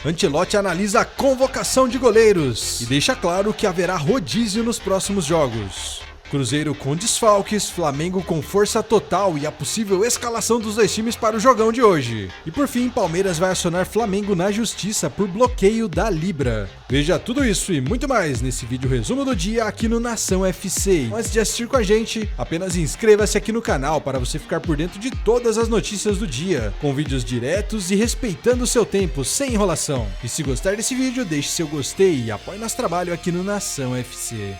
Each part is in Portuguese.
Ancelotti analisa a convocação de goleiros e deixa claro que haverá rodízio nos próximos jogos. Cruzeiro com desfalques, Flamengo com força total e a possível escalação dos dois times para o jogão de hoje. E por fim, Palmeiras vai acionar Flamengo na justiça por bloqueio da Libra. Veja tudo isso e muito mais nesse vídeo resumo do dia aqui no Nação FC. Antes de assistir com a gente, apenas inscreva-se aqui no canal para você ficar por dentro de todas as notícias do dia, com vídeos diretos e respeitando o seu tempo, sem enrolação. E se gostar desse vídeo, deixe seu gostei e apoie nosso trabalho aqui no Nação FC.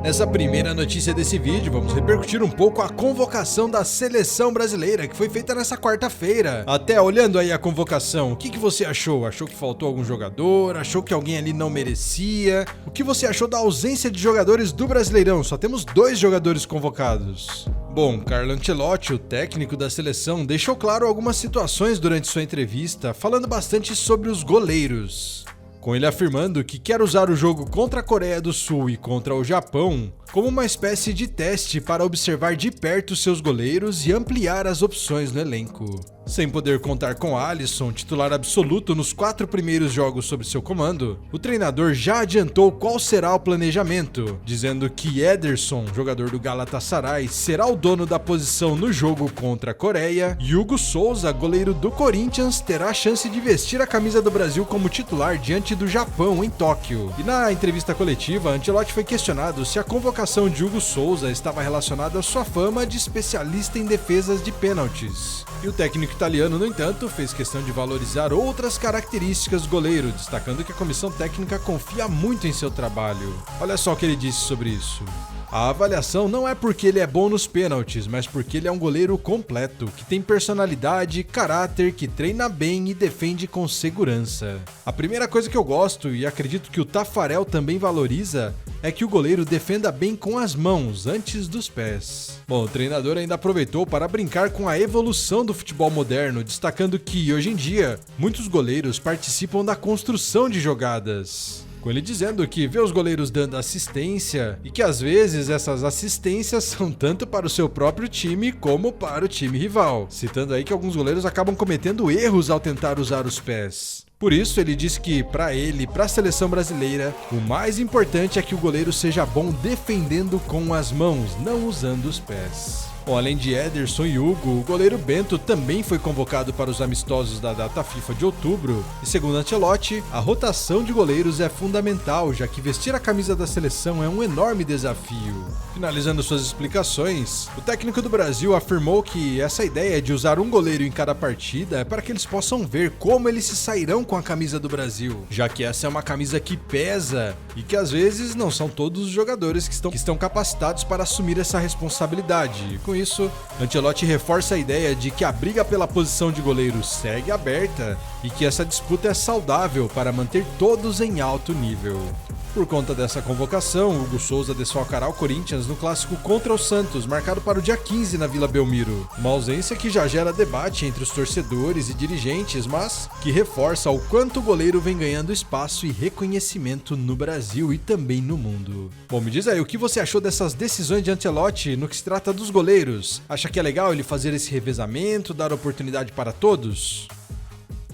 Nessa primeira notícia desse vídeo, vamos repercutir um pouco a convocação da seleção brasileira, que foi feita nessa quarta-feira. Até olhando aí a convocação, o que você achou? Achou que faltou algum jogador? Achou que alguém ali não merecia? O que você achou da ausência de jogadores do Brasileirão? Só temos 2 jogadores convocados. Bom, Carlo Ancelotti, o técnico da seleção, deixou claro algumas situações durante sua entrevista, falando bastante sobre os goleiros. Com ele afirmando que quer usar o jogo contra a Coreia do Sul e contra o Japão como uma espécie de teste para observar de perto seus goleiros e ampliar as opções no elenco. Sem poder contar com Alisson, titular absoluto nos 4 primeiros jogos sob seu comando, o treinador já adiantou qual será o planejamento, dizendo que Ederson, jogador do Galatasaray, será o dono da posição no jogo contra a Coreia, e Hugo Souza, goleiro do Corinthians, terá a chance de vestir a camisa do Brasil como titular diante do Japão em Tóquio. E na entrevista coletiva, Ancelotti foi questionado se a convocação de Hugo Souza estava relacionada à sua fama de especialista em defesas de pênaltis. E o técnico italiano, no entanto, fez questão de valorizar outras características do goleiro, destacando que a comissão técnica confia muito em seu trabalho. Olha só o que ele disse sobre isso. A avaliação não é porque ele é bom nos pênaltis, mas porque ele é um goleiro completo, que tem personalidade, caráter, que treina bem e defende com segurança. A primeira coisa que eu gosto, e acredito que o Taffarel também valoriza, é que o goleiro defenda bem com as mãos, antes dos pés. Bom, o treinador ainda aproveitou para brincar com a evolução do futebol moderno, destacando que, hoje em dia, muitos goleiros participam da construção de jogadas. Com ele dizendo que vê os goleiros dando assistência e que às vezes essas assistências são tanto para o seu próprio time como para o time rival, citando aí que alguns goleiros acabam cometendo erros ao tentar usar os pés. Por isso, ele disse que, para ele, para a seleção brasileira, o mais importante é que o goleiro seja bom defendendo com as mãos, não usando os pés. Bom, além de Ederson e Hugo, o goleiro Bento também foi convocado para os amistosos da data FIFA de outubro, e segundo Ancelotti, a rotação de goleiros é fundamental, já que vestir a camisa da seleção é um enorme desafio. Finalizando suas explicações, o técnico do Brasil afirmou que essa ideia de usar um goleiro em cada partida é para que eles possam ver como eles se sairão com a camisa do Brasil, já que essa é uma camisa que pesa e que às vezes não são todos os jogadores que estão capacitados para assumir essa responsabilidade. Com isso, Ancelotti reforça a ideia de que a briga pela posição de goleiro segue aberta e que essa disputa é saudável para manter todos em alto nível. Por conta dessa convocação, Hugo Souza desfalcará o Corinthians no clássico contra o Santos, marcado para o dia 15 na Vila Belmiro. Uma ausência que já gera debate entre os torcedores e dirigentes, mas que reforça o quanto o goleiro vem ganhando espaço e reconhecimento no Brasil e também no mundo. Bom, me diz aí, o que você achou dessas decisões de Ancelotti no que se trata dos goleiros? Acha que é legal ele fazer esse revezamento, dar oportunidade para todos?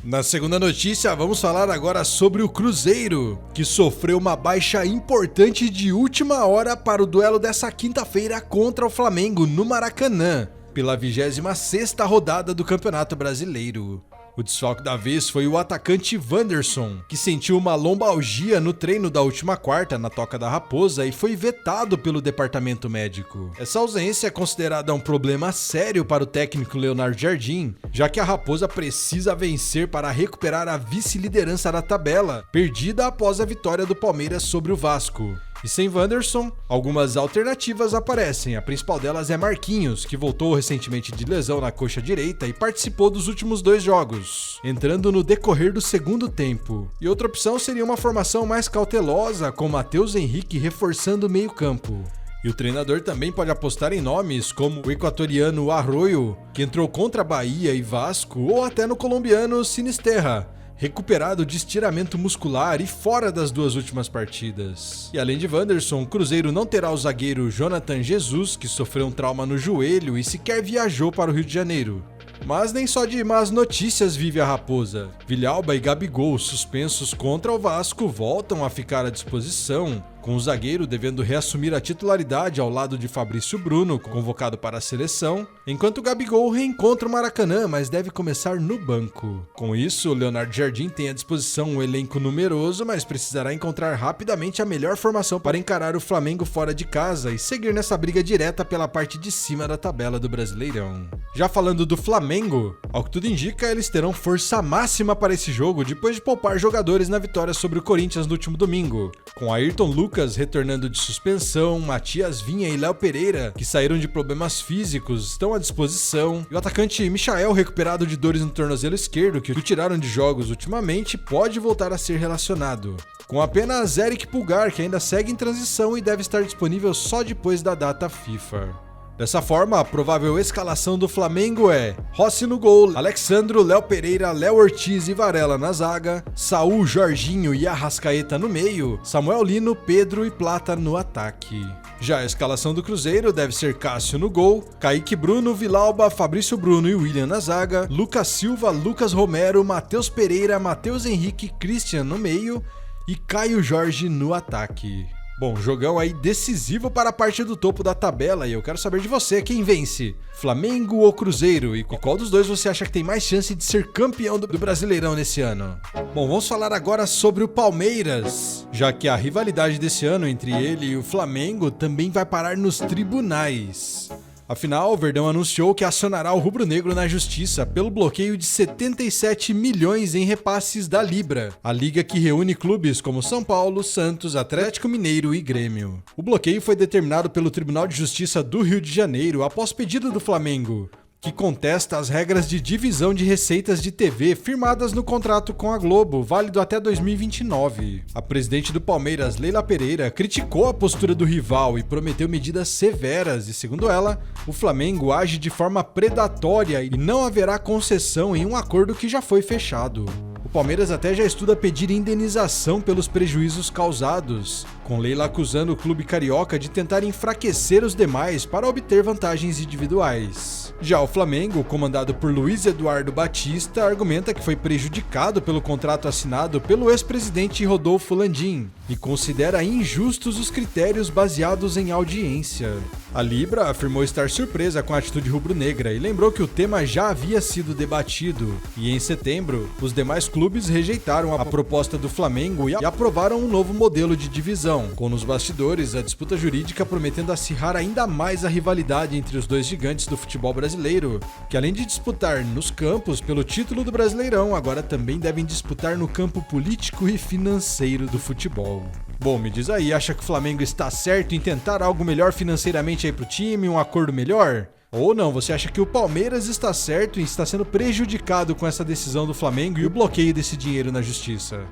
Na segunda notícia, vamos falar agora sobre o Cruzeiro, que sofreu uma baixa importante de última hora para o duelo dessa quinta-feira contra o Flamengo no Maracanã, pela 26ª rodada do Campeonato Brasileiro. O desfalque da vez foi o atacante Wanderson, que sentiu uma lombalgia no treino da última quarta na Toca da Raposa e foi vetado pelo departamento médico. Essa ausência é considerada um problema sério para o técnico Leonardo Jardim, já que a Raposa precisa vencer para recuperar a vice-liderança da tabela, perdida após a vitória do Palmeiras sobre o Vasco. E sem Wanderson, algumas alternativas aparecem. A principal delas é Marquinhos, que voltou recentemente de lesão na coxa direita e participou dos últimos 2 jogos, entrando no decorrer do segundo tempo. E outra opção seria uma formação mais cautelosa, com Matheus Henrique reforçando o meio-campo. E o treinador também pode apostar em nomes como o equatoriano Arroyo, que entrou contra Bahia e Vasco, ou até no colombiano Sinisterra, recuperado de estiramento muscular e fora das 2 últimas partidas. E além de Wanderson, o Cruzeiro não terá o zagueiro Jonathan Jesus, que sofreu um trauma no joelho e sequer viajou para o Rio de Janeiro. Mas nem só de más notícias vive a Raposa. Villalba e Gabigol, suspensos contra o Vasco, voltam a ficar à disposição, com o zagueiro devendo reassumir a titularidade ao lado de Fabrício Bruno, convocado para a seleção, enquanto Gabigol reencontra o Maracanã, mas deve começar no banco. Com isso, Leonardo Jardim tem à disposição um elenco numeroso, mas precisará encontrar rapidamente a melhor formação para encarar o Flamengo fora de casa e seguir nessa briga direta pela parte de cima da tabela do Brasileirão. Já falando do Flamengo, ao que tudo indica, eles terão força máxima para esse jogo depois de poupar jogadores na vitória sobre o Corinthians no último domingo, com Ayrton Lucas retornando de suspensão, Matias Vinha e Léo Pereira, que saíram de problemas físicos, estão à disposição, e o atacante Michael, recuperado de dores no tornozelo esquerdo, que o tiraram de jogos ultimamente, pode voltar a ser relacionado. Com apenas Eric Pulgar, que ainda segue em transição e deve estar disponível só depois da data FIFA. Dessa forma, a provável escalação do Flamengo é Rossi no gol, Alexandro, Léo Pereira, Léo Ortiz e Varela na zaga, Saul, Jorginho e Arrascaeta no meio, Samuel Lino, Pedro e Plata no ataque. Já a escalação do Cruzeiro deve ser Cássio no gol, Kaique Bruno, Villalba, Fabrício Bruno e William na zaga, Lucas Silva, Lucas Romero, Matheus Pereira, Matheus Henrique, Christian no meio e Caio Jorge no ataque. Bom, jogão aí decisivo para a parte do topo da tabela e eu quero saber de você, quem vence? Flamengo ou Cruzeiro? E qual dos dois você acha que tem mais chance de ser campeão do Brasileirão nesse ano? Bom, vamos falar agora sobre o Palmeiras, já que a rivalidade desse ano entre ele e o Flamengo também vai parar nos tribunais. Afinal, o Verdão anunciou que acionará o rubro-negro na justiça pelo bloqueio de 77 milhões em repasses da Libra, a liga que reúne clubes como São Paulo, Santos, Atlético Mineiro e Grêmio. O bloqueio foi determinado pelo Tribunal de Justiça do Rio de Janeiro após pedido do Flamengo, que contesta as regras de divisão de receitas de TV firmadas no contrato com a Globo, válido até 2029. A presidente do Palmeiras, Leila Pereira, criticou a postura do rival e prometeu medidas severas e, segundo ela, o Flamengo age de forma predatória e não haverá concessão em um acordo que já foi fechado. O Palmeiras até já estuda pedir indenização pelos prejuízos causados, com Leila acusando o clube carioca de tentar enfraquecer os demais para obter vantagens individuais. Já o Flamengo, comandado por Luiz Eduardo Batista, argumenta que foi prejudicado pelo contrato assinado pelo ex-presidente Rodolfo Landim e considera injustos os critérios baseados em audiência. A Libra afirmou estar surpresa com a atitude rubro-negra e lembrou que o tema já havia sido debatido, e em setembro, os demais clubes rejeitaram a proposta do Flamengo e aprovaram um novo modelo de divisão, com nos bastidores a disputa jurídica prometendo acirrar ainda mais a rivalidade entre os dois gigantes do futebol brasileiro, que além de disputar nos campos pelo título do Brasileirão, agora também devem disputar no campo político e financeiro do futebol. Bom, me diz aí, acha que o Flamengo está certo em tentar algo melhor financeiramente aí pro time, um acordo melhor? Ou não, você acha que o Palmeiras está certo e está sendo prejudicado com essa decisão do Flamengo e o bloqueio desse dinheiro na justiça?